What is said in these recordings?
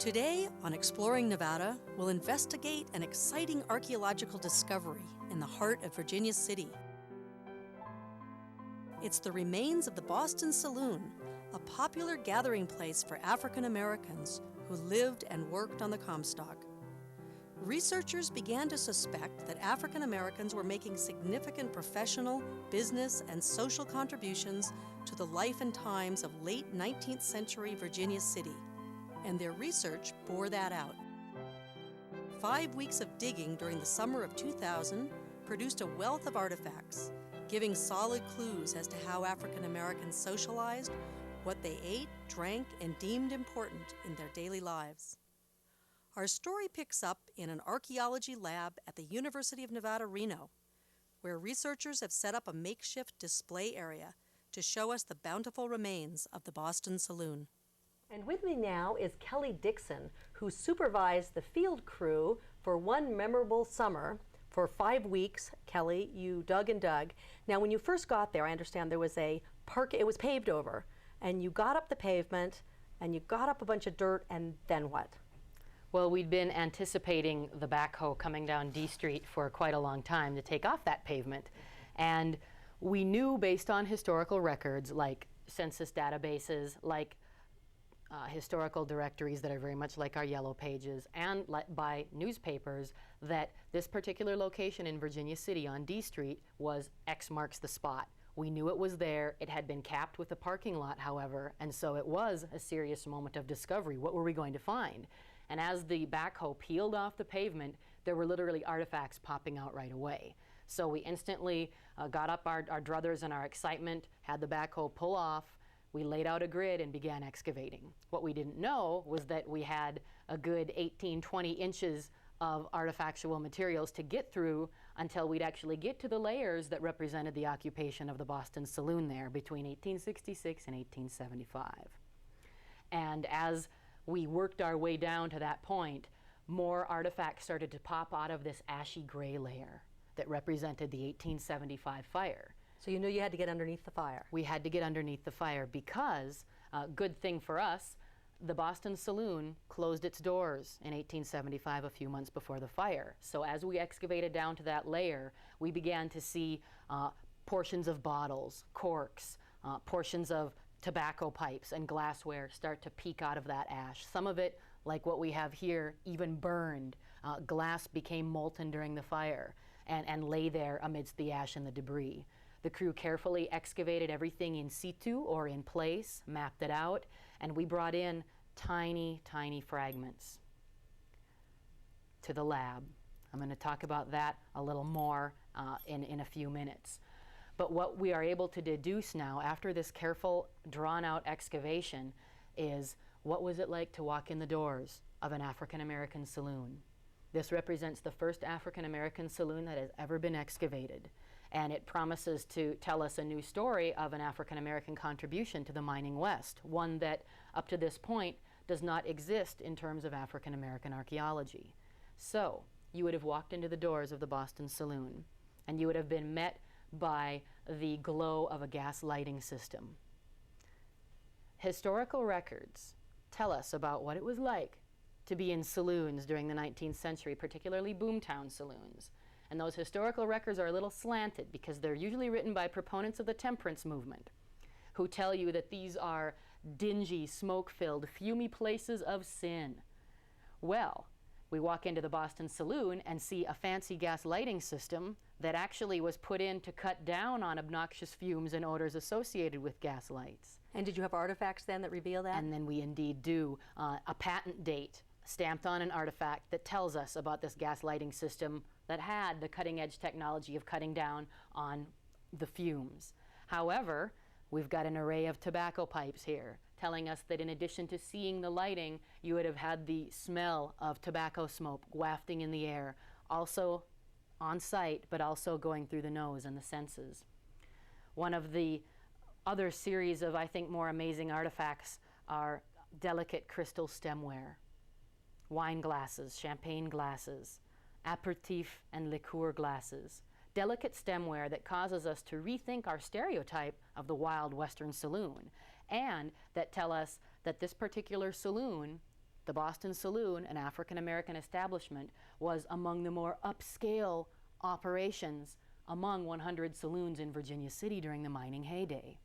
Today on Exploring Nevada, we'll investigate an exciting archaeological discovery in the heart of Virginia City. It's the remains of the Boston Saloon, a popular gathering place for African Americans who lived and worked on the Comstock. Researchers began to suspect that African Americans were making significant professional, business, and social contributions to the life and times of late 19th century Virginia City, and their research bore that out. 5 weeks of digging during the summer of 2000 produced a wealth of artifacts, giving solid clues as to how African Americans socialized, what they ate, drank, and deemed important in their daily lives. Our story picks up in an archaeology lab at the University of Nevada, Reno, where researchers have set up a makeshift display area to show us the bountiful remains of the Boston Saloon. And with me now is Kelly Dixon, who supervised the field crew for one memorable summer. For 5 weeks, Kelly, you dug and dug. Now, when you first got there, I understand there was it was paved over, and you got up the pavement, and you got up a bunch of dirt, and then what? Well, we'd been anticipating the backhoe coming down D Street for quite a long time to take off that pavement. And we knew, based on historical records, like census databases, like historical directories that are very much like our yellow pages, and by newspapers, that this particular location in Virginia City on D Street was X marks the spot. We knew it was there. It had been capped with a parking lot, however, and so it was a serious moment of discovery. What were we going to find? And as the backhoe peeled off the pavement, there were literally artifacts popping out right away. So we instantly got up our druthers and our excitement, had the backhoe pull off. We laid out a grid and began excavating. What we didn't know was that we had a good 18, 20 inches of artifactual materials to get through until we'd actually get to the layers that represented the occupation of the Boston Saloon there between 1866 and 1875. And as we worked our way down to that point, more artifacts started to pop out of this ashy gray layer that represented the 1875 fire. So you knew you had to get underneath the fire. We had to get underneath the fire because, good thing for us, the Boston Saloon closed its doors in 1875, a few months before the fire. So as we excavated down to that layer, we began to see portions of bottles, corks, portions of tobacco pipes and glassware start to peek out of that ash. Some of it, like what we have here, even burned. Glass became molten during the fire and lay there amidst the ash and the debris. The crew carefully excavated everything in situ or in place, mapped it out, and we brought in tiny, tiny fragments to the lab. I'm going to talk about that a little more in a few minutes. But what we are able to deduce now, after this careful, drawn-out excavation, is what was it like to walk in the doors of an African-American saloon? This represents the first African-American saloon that has ever been excavated, and it promises to tell us a new story of an African-American contribution to the mining West, one that, up to this point, does not exist in terms of African-American archaeology. So, you would have walked into the doors of the Boston Saloon, and you would have been met by the glow of a gas lighting system. Historical records tell us about what it was like to be in saloons during the 19th century, particularly boomtown saloons. And those historical records are a little slanted because they're usually written by proponents of the temperance movement, who tell you that these are dingy, smoke-filled, fumy places of sin. Well, we walk into the Boston Saloon and see a fancy gas lighting system that actually was put in to cut down on obnoxious fumes and odors associated with gas lights. And did you have artifacts then that reveal that? And then we indeed do. A patent date stamped on an artifact that tells us about this gas lighting system that had the cutting-edge technology of cutting down on the fumes. However, we've got an array of tobacco pipes here, telling us that in addition to seeing the lighting, you would have had the smell of tobacco smoke wafting in the air, also on site, but also going through the nose and the senses. One of the other series of, I think, more amazing artifacts are delicate crystal stemware, wine glasses, champagne glasses, aperitif and liqueur glasses, delicate stemware that causes us to rethink our stereotype of the wild Western saloon, and that tell us that this particular saloon, the Boston Saloon, an African-American establishment, was among the more upscale operations among 100 saloons in Virginia City during the mining heyday.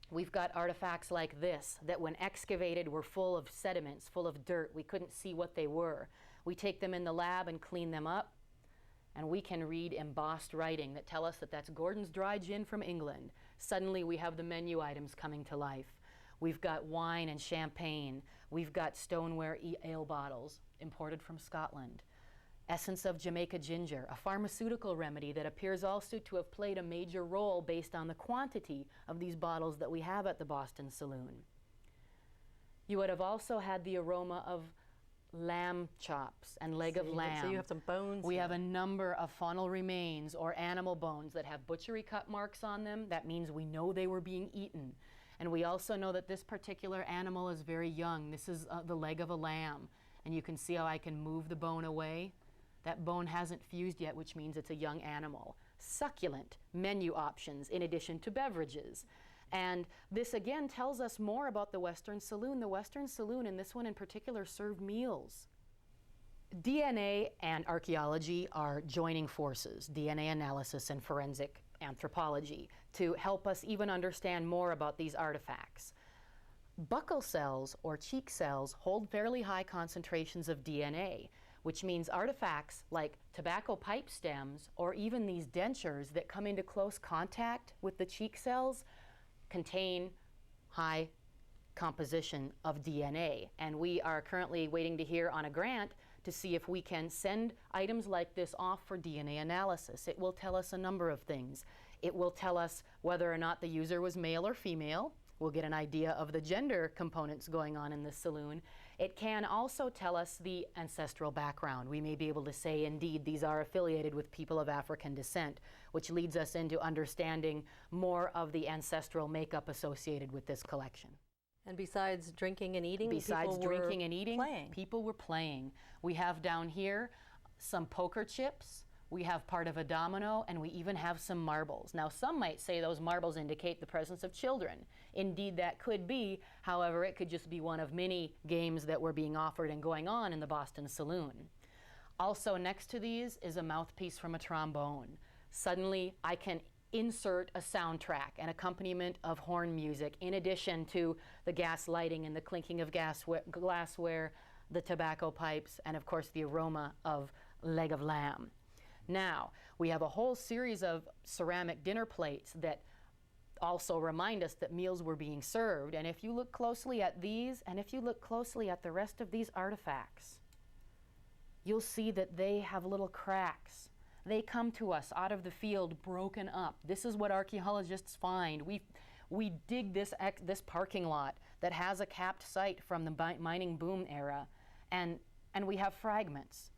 We've got artifacts like this that when excavated were full of sediments, full of dirt. We couldn't see what they were. We take them in the lab and clean them up, and we can read embossed writing that tell us that that's Gordon's Dry Gin from England. Suddenly we have the menu items coming to life. We've got wine and champagne. We've got stoneware ale bottles imported from Scotland. Essence of Jamaica ginger, a pharmaceutical remedy that appears also to have played a major role based on the quantity of these bottles that we have at the Boston Saloon. You would have also had the aroma of lamb chops and leg of lamb. So you have some bones. We have a number of faunal remains or animal bones that have butchery cut marks on them. That means we know they were being eaten. And we also know that this particular animal is very young. This is the leg of a lamb. And you can see how I can move the bone away. That bone hasn't fused yet, which means it's a young animal. Succulent menu options in addition to beverages. And this again tells us more about the Western Saloon. The Western Saloon, and this one in particular, served meals. DNA and archaeology are joining forces, DNA analysis and forensic anthropology, to help us even understand more about these artifacts. Buccal cells or cheek cells hold fairly high concentrations of DNA, which means artifacts like tobacco pipe stems or even these dentures that come into close contact with the cheek cells contain high composition of DNA. And we are currently waiting to hear on a grant to see if we can send items like this off for DNA analysis. It will tell us a number of things. It will tell us whether or not the user was male or female. We'll get an idea of the gender components going on in this saloon. It can also tell us the ancestral background. We may be able to say, indeed, these are affiliated with people of African descent, which leads us into understanding more of the ancestral makeup associated with this collection. And besides drinking and eating, people were playing. We have down here some poker chips. We have part of a domino, and we even have some marbles. Now, some might say those marbles indicate the presence of children. Indeed, that could be. However, it could just be one of many games that were being offered and going on in the Boston Saloon. Also next to these is a mouthpiece from a trombone. Suddenly, I can insert a soundtrack, an accompaniment of horn music, in addition to the gas lighting and the clinking of glassware, the tobacco pipes, and of course the aroma of leg of lamb. Now, we have a whole series of ceramic dinner plates that also remind us that meals were being served. And if you look closely at these, and if you look closely at the rest of these artifacts, you'll see that they have little cracks. They come to us out of the field broken up. This is what archaeologists find. We dig this parking lot that has a capped site from the mining boom era, and we have fragments.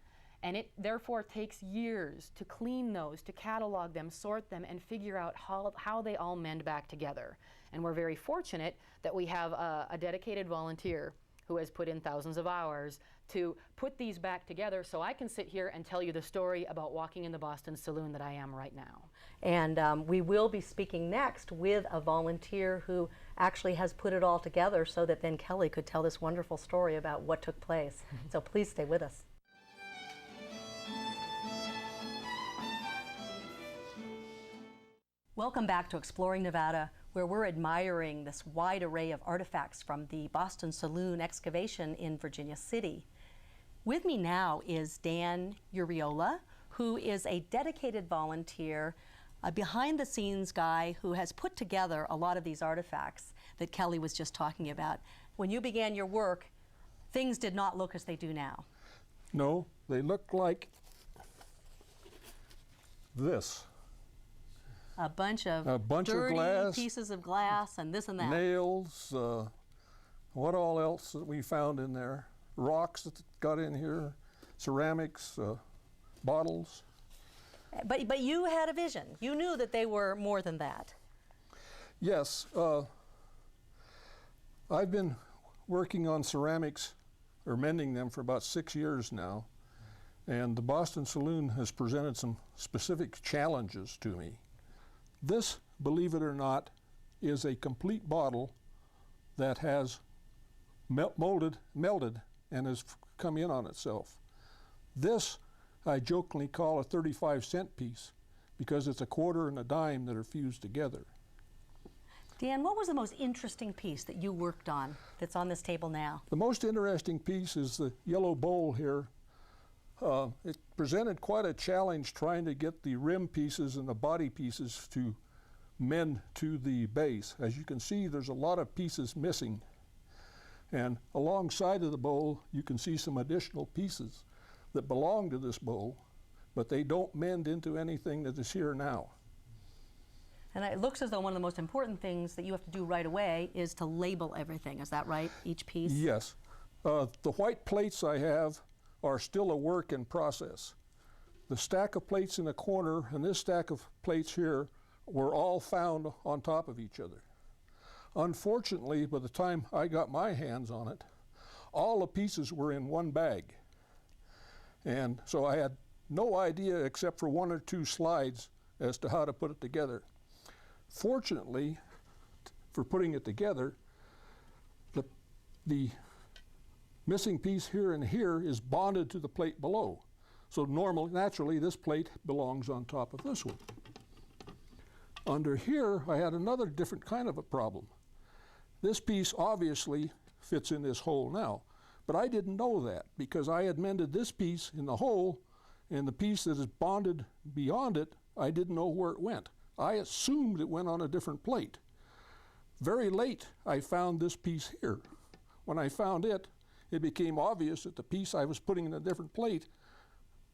And it therefore takes years to clean those, to catalog them, sort them, and figure out how they all mend back together. And we're very fortunate that we have a dedicated volunteer who has put in thousands of hours to put these back together, so I can sit here and tell you the story about walking in the Boston Saloon that I am right now. And we will be speaking next with a volunteer who actually has put it all together so that then Kelly could tell this wonderful story about what took place. So please stay with us. Welcome back to Exploring Nevada, where we're admiring this wide array of artifacts from the Boston Saloon excavation in Virginia City. With me now is Dan Uriola, who is a dedicated volunteer, a behind-the-scenes guy who has put together a lot of these artifacts that Kelly was just talking about. When you began your work, things did not look as they do now. No, they look like this. A bunch of dirty glass, pieces of glass and this and that. Nails, what all else that we found in there? Rocks that got in here, ceramics, bottles. But you had a vision. You knew that they were more than that. Yes. I've been working on ceramics, or mending them, for about 6 years now. And the Boston Saloon has presented some specific challenges to me. This, believe it or not, is a complete bottle that has melted, and has come in on itself. This I jokingly call a 35-cent piece because it's a quarter and a dime that are fused together. Dan, what was the most interesting piece that you worked on that's on this table now? The most interesting piece is the yellow bowl here. It presented quite a challenge trying to get the rim pieces and the body pieces to mend to the base. As you can see, there's a lot of pieces missing. And alongside of the bowl, you can see some additional pieces that belong to this bowl, but they don't mend into anything that is here now. And it looks as though one of the most important things that you have to do right away is to label everything. Is that right, each piece? Yes. The white plates I have are still a work in process. The stack of plates in the corner and this stack of plates here were all found on top of each other. Unfortunately, by the time I got my hands on it, all the pieces were in one bag. And so I had no idea except for one or two slides as to how to put it together. Fortunately, for putting it together, the missing piece here and here is bonded to the plate below. So naturally, this plate belongs on top of this one. Under here, I had another different kind of a problem. This piece obviously fits in this hole now, but I didn't know that because I had mended this piece in the hole, and the piece that is bonded beyond it, I didn't know where it went. I assumed it went on a different plate. Very late, I found this piece here. When I found it, it became obvious that the piece I was putting in a different plate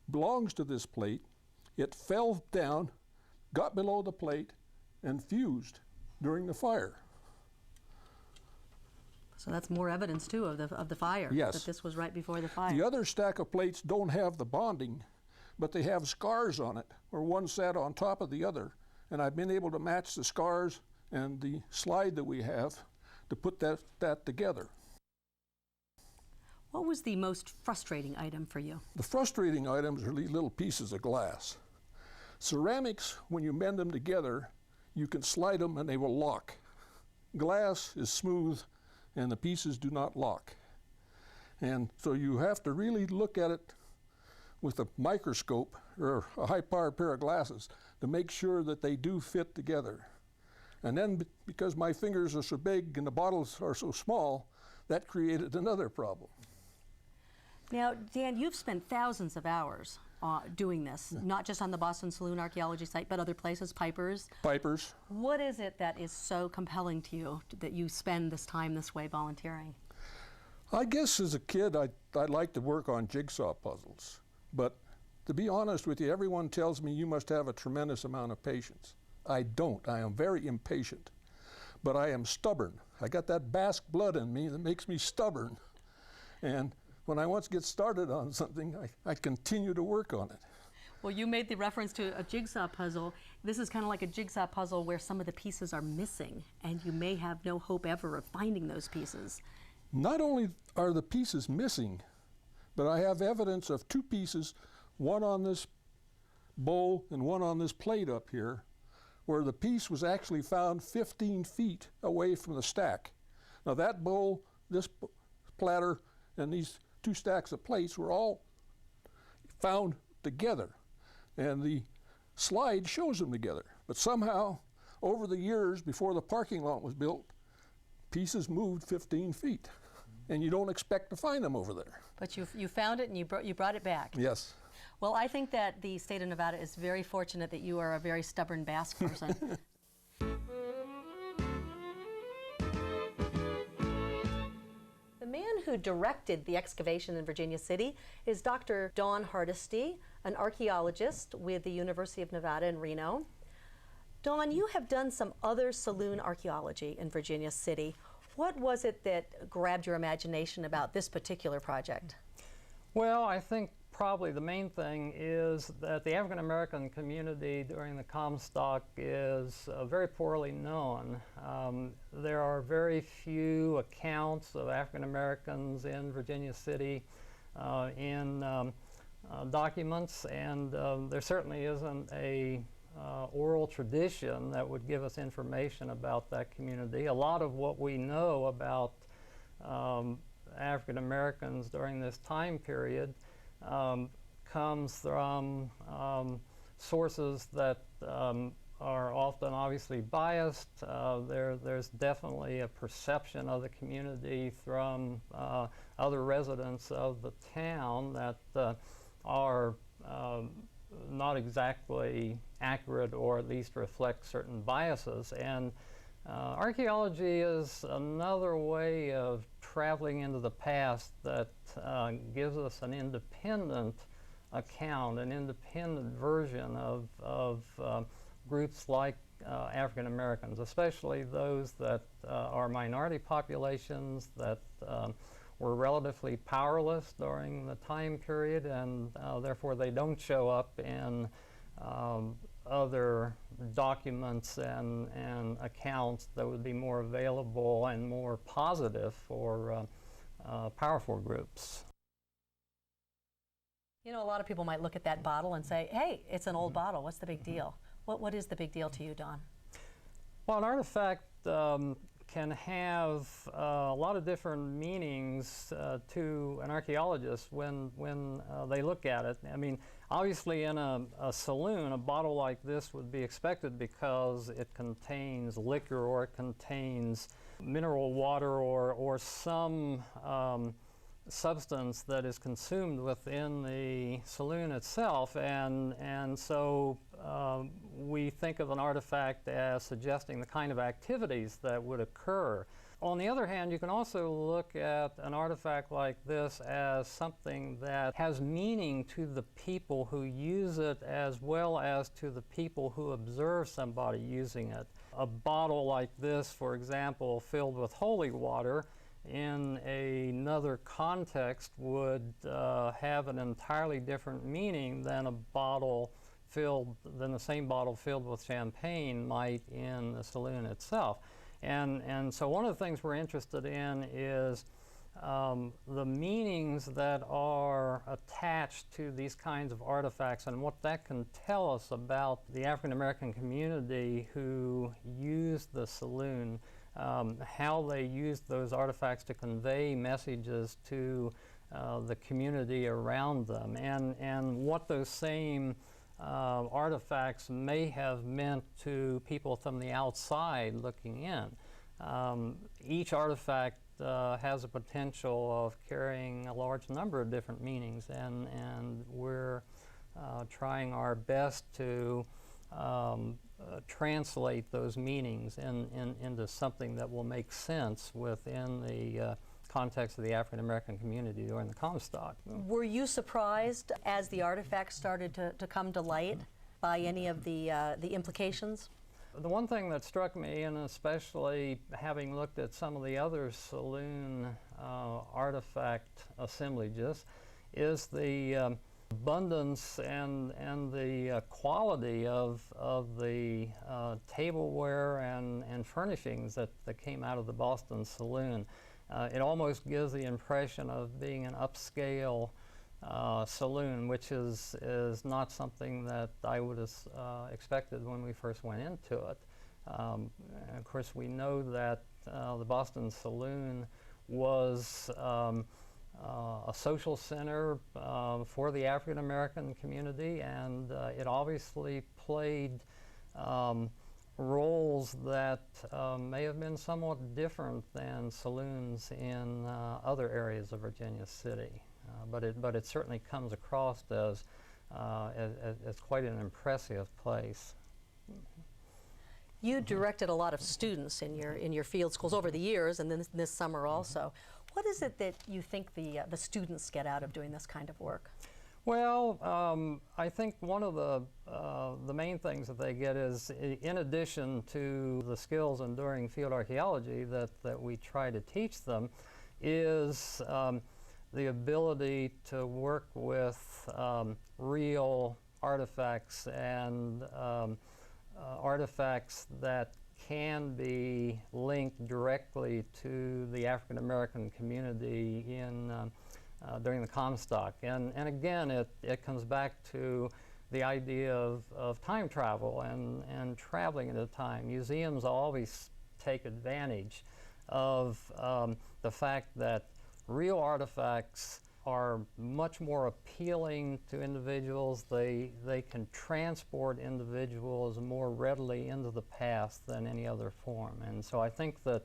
belongs to this plate. It fell down, got below the plate, and fused during the fire. So that's more evidence too of the fire. Yes. That this was right before the fire. The other stack of plates don't have the bonding, but they have scars on it where one sat on top of the other. And I've been able to match the scars and the slide that we have to put that together. What was the most frustrating item for you? The frustrating items are these little pieces of glass. Ceramics, when you mend them together, you can slide them and they will lock. Glass is smooth and the pieces do not lock. And so you have to really look at it with a microscope or a high-powered pair of glasses to make sure that they do fit together. And then because my fingers are so big and the bottles are so small, that created another problem. Now, Dan, you've spent thousands of hours doing this, not just on the Boston Saloon archaeology site, but other places, Piper's. Piper's. What is it that is so compelling to you that you spend this time this way volunteering? I guess as a kid, I liked to work on jigsaw puzzles. But to be honest with you, everyone tells me you must have a tremendous amount of patience. I don't. I am very impatient. But I am stubborn. I got that Basque blood in me that makes me stubborn. And when I once get started on something, I continue to work on it. Well, you made the reference to a jigsaw puzzle. This is kind of like a jigsaw puzzle where some of the pieces are missing, and you may have no hope ever of finding those pieces. Not only are the pieces missing, but I have evidence of two pieces, one on this bowl and one on this plate up here, where the piece was actually found 15 feet away from the stack. Now that bowl, this platter, and these two stacks of plates were all found together. And the slide shows them together. But somehow, over the years before the parking lot was built, pieces moved 15 feet. And you don't expect to find them over there. But you found it and you brought it back. Yes. Well, I think that the state of Nevada is very fortunate that you are a very stubborn Basque person. The man who directed the excavation in Virginia City is Dr. Dawn Hardesty, an archaeologist with the University of Nevada in Reno. Dawn, you have done some other saloon archaeology in Virginia City. What was it that grabbed your imagination about this particular project? Well, I think probably the main thing is that the African American community during the Comstock is very poorly known. There are very few accounts of African Americans in Virginia City in documents, and there certainly isn't a oral tradition that would give us information about that community. A lot of what we know about African Americans during this time period comes from sources that are often obviously biased. There's definitely a perception of the community from other residents of the town that are not exactly accurate, or at least reflect certain biases. And archaeology is another way of traveling into the past that gives us an independent account, an independent version of groups like African Americans, especially those that are minority populations that were relatively powerless during the time period, and therefore they don't show up in other documents and accounts that would be more available and more positive for powerful groups. You know, a lot of people might look at that bottle and say, hey, it's an old bottle, what's the big deal? What is the big deal to you, Don? Well, an artifact can have a lot of different meanings to an archaeologist when they look at it. I mean, obviously in a saloon, a bottle like this would be expected because it contains liquor, or it contains mineral water, or some substance that is consumed within the saloon itself, and so we think of an artifact as suggesting the kind of activities that would occur. On the other hand, you can also look at an artifact like this as something that has meaning to the people who use it, as well as to the people who observe somebody using it. A bottle like this, for example, filled with holy water, in another context would have an entirely different meaning than the same bottle filled with champagne might in the saloon itself. And so one of the things we're interested in is the meanings that are attached to these kinds of artifacts, and what that can tell us about the African American community who used the saloon, how they used those artifacts to convey messages to the community around them, and what those same artifacts may have meant to people from the outside looking in. Each artifact has a potential of carrying a large number of different meanings, and we're trying our best to translate those meanings into something that will make sense within the context of the African American community during the Comstock. Were you surprised as the artifacts started to come to light by any of the implications? The one thing that struck me, and especially having looked at some of the other saloon artifact assemblages, is the abundance and the quality of the tableware and furnishings that came out of the Boston Saloon. It almost gives the impression of being an upscale saloon, which is not something that I would have expected when we first went into it. And of course, we know that the Boston Saloon was a social center for the African American community, and it obviously played roles that may have been somewhat different than saloons in other areas of Virginia City. But it certainly comes across as quite an impressive place. You directed a lot of students in your field schools over the years, and then this summer also. What is it that you think the students get out of doing this kind of work? Well, I think one of the main things that they get is, in addition to the skills in doing field archaeology that we try to teach them, is the ability to work with real artifacts, and artifacts that can be linked directly to the African American community during the Comstock. And again, it comes back to the idea of time travel and traveling at a time. Museums always take advantage of the fact that real artifacts are much more appealing to individuals. They can transport individuals more readily into the past than any other form. And so I think that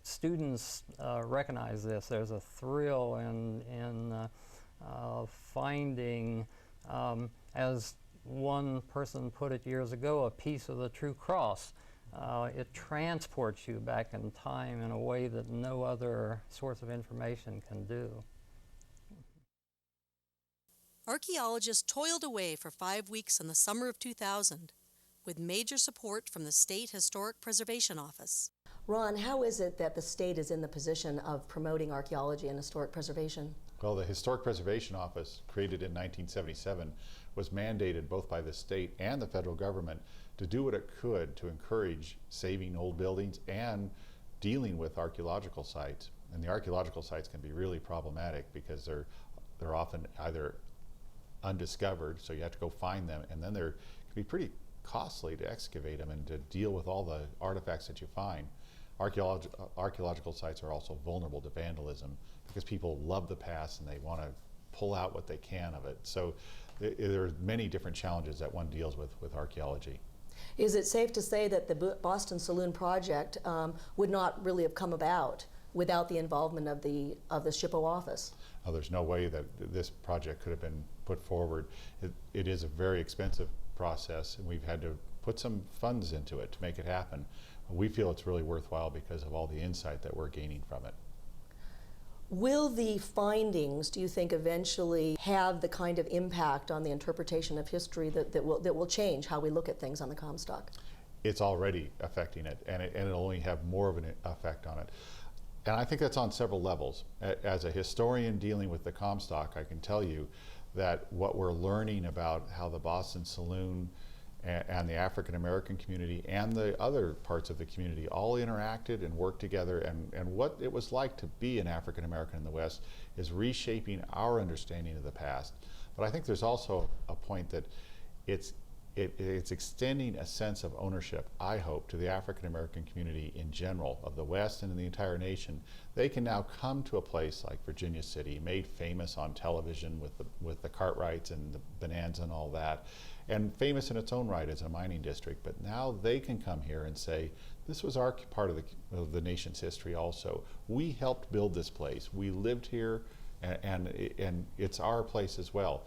students recognize this. There's a thrill in finding, as one person put it years ago, a piece of the true cross. It transports you back in time in a way that no other source of information can do. Archaeologists toiled away for 5 weeks in the summer of 2000 with major support from the State Historic Preservation Office. Ron, how is it that the state is in the position of promoting archaeology and historic preservation? Well, the Historic Preservation Office, created in 1977, was mandated both by the state and the federal government to do what it could to encourage saving old buildings and dealing with archaeological sites. And the archaeological sites can be really problematic because they're often either undiscovered, so you have to go find them, and then they can be pretty costly to excavate them and to deal with all the artifacts that you find. Archaeological sites are also vulnerable to vandalism because people love the past and they want to pull out what they can of it. So there are many different challenges that one deals with archaeology. Is it safe to say that the Boston Saloon project would not really have come about without the involvement of the SHPO office? Oh, there's no way that this project could have been put forward. It is a very expensive process, and we've had to put some funds into it to make it happen. We feel it's really worthwhile because of all the insight that we're gaining from it. Will the findings, do you think, eventually have the kind of impact on the interpretation of history that will change how we look at things on the Comstock? It's already affecting it, and it'll only have more of an effect on it. And I think that's on several levels. As a historian dealing with the Comstock, I can tell you that what we're learning about how the Boston Saloon and the African American community and the other parts of the community all interacted and worked together, and what it was like to be an African American in the West is reshaping our understanding of the past. But I think there's also a point that it's extending a sense of ownership, I hope, to the African American community in general of the West and in the entire nation. They can now come to a place like Virginia City, made famous on television with the Cartwrights and the Bonanza and all that, and famous in its own right as a mining district. But now they can come here and say, this was our part of the nation's history also. We helped build this place. We lived here, and it's our place as well.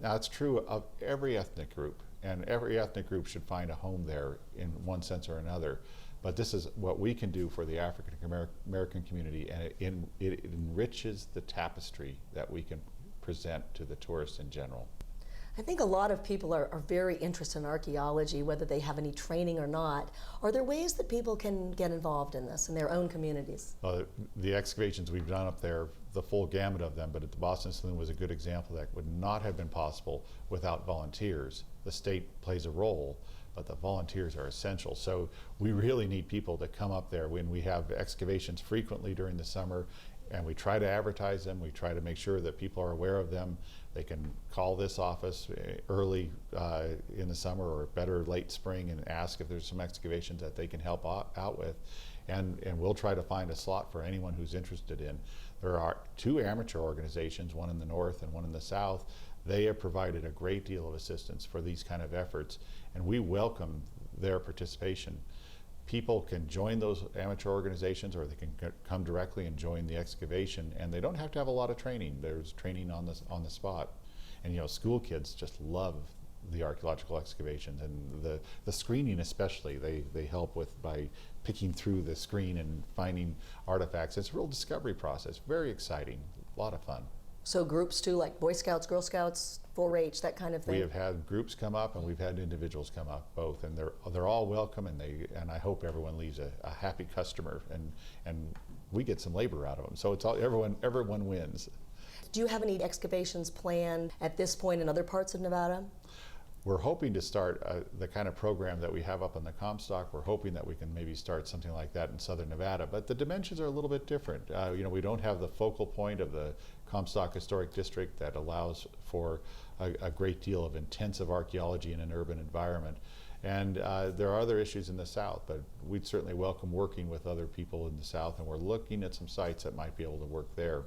Now, it's true of every ethnic group, and every ethnic group should find a home there in one sense or another. But this is what we can do for the African American community, and it enriches the tapestry that we can present to the tourists in general. I think a lot of people are very interested in archaeology, whether they have any training or not. Are there ways that people can get involved in this in their own communities? The excavations we've done up there, the full gamut of them, but at the Boston Saloon was a good example that would not have been possible without volunteers. The state plays a role, but the volunteers are essential. So we really need people to come up there. When we have excavations frequently during the summer, and we try to advertise them, we try to make sure that people are aware of them. They can call this office early in the summer, or better late spring, and ask if there's some excavations that they can help out with. And we'll try to find a slot for anyone who's interested in. There are 2 amateur organizations, one in the north and one in the south. They have provided a great deal of assistance for these kind of efforts, and we welcome their participation. People can join those amateur organizations, or they can come directly and join the excavation, and they don't have to have a lot of training. There's training on the spot. And you know, school kids just love the archaeological excavations, and the screening especially, they help with by picking through the screen and finding artifacts. It's a real discovery process, very exciting, a lot of fun. So groups too, like Boy Scouts, Girl Scouts, 4-H, that kind of thing? We have had groups come up, and we've had individuals come up, both, and they're all welcome, and I hope everyone leaves a happy customer, and we get some labor out of them. So it's all, everyone wins. Do you have any excavations planned at this point in other parts of Nevada? We're hoping to start the kind of program that we have up on the Comstock. We're hoping that we can maybe start something like that in southern Nevada, but the dimensions are a little bit different. You know, we don't have the focal point of the Comstock Historic District that allows for a great deal of intensive archaeology in an urban environment. And there are other issues in the South, but we'd certainly welcome working with other people in the South, and we're looking at some sites that might be able to work there.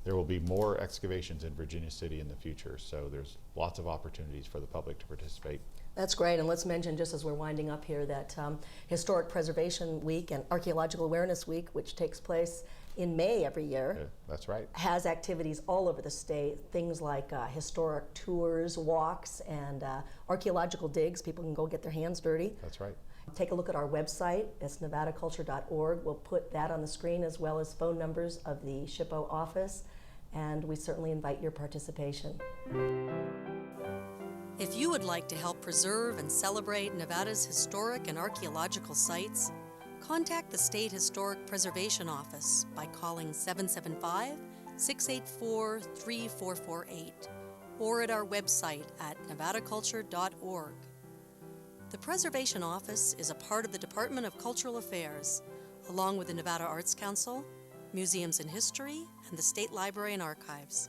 There will be more excavations in Virginia City in the future, so there's lots of opportunities for the public to participate. That's great, and let's mention, just as we're winding up here, that Historic Preservation Week and Archaeological Awareness Week, which takes place in May every year, That's right. has activities all over the state, things like historic tours, walks, and archaeological digs. People can go get their hands dirty. That's right. Take a look at our website. It's nevadaculture.org. We'll put that on the screen, as well as phone numbers of the SHPO office, and we certainly invite your participation. If you would like to help preserve and celebrate Nevada's historic and archaeological sites, contact the State Historic Preservation Office by calling 775-684-3448 or at our website at nevadaculture.org. The Preservation Office is a part of the Department of Cultural Affairs, along with the Nevada Arts Council, Museums and History, and the State Library and Archives.